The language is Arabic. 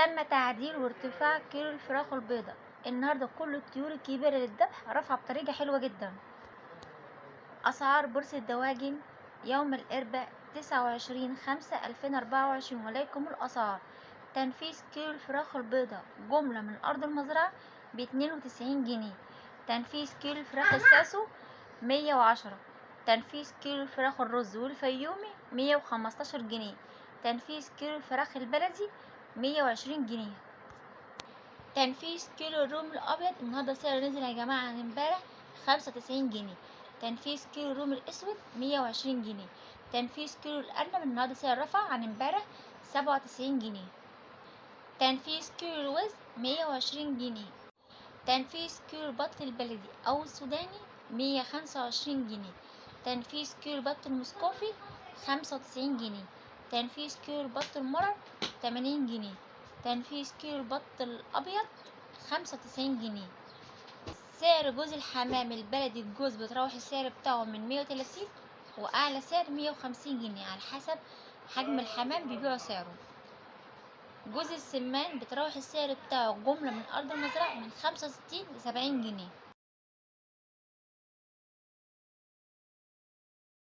تم تعديل وارتفاع كيلو الفراخ البيضاء. النهارده كل الطيور الكبيرة للذبح رافعة بطريقة حلوة جدا. أسعار بورصة الدواجن يوم الأربعاء 29/5/2024. وليكم الأسعار: تنفيذ كيلو الفراخ البيضاء جملة من أرض المزرعة ب92 جنيه. تنفيذ كيلو الفراخ الساسو 110. تنفيذ كيلو الفراخ الرز والفيومي 115 جنيه. تنفيذ كيلو الفراخ البلدي 120 جنيه. تنفيذ كيلو الروم الأبيض النهارده سعره نزل يا جماعة عن امبارح 95 جنيه. تنفيذ كيلو الروم الأسود 120 جنيه. تنفيذ كيلو الأرنب النهارده سعره رفع عن امبارح 97 جنيه. تنفيذ كيلو الوز 120 جنيه. تنفيذ كيلو البط البلدي أو السوداني 125 جنيه. تنفيذ كيلو البط المسكوفي 95 جنيه. تنفيذ كيلو البط المرر 80 جنيه. تنفيذ كيلو البط الأبيض 95 جنيه. سعر جوز الحمام البلدي الجوز بتروح السعر بتاعه من 130 وأعلى سعر 150 جنيه على حسب حجم الحمام بيبيعوا سعره. جوز السمان بتروح السعر بتاعه جملة من أرض المزرعة من 65 ل70 جنيه.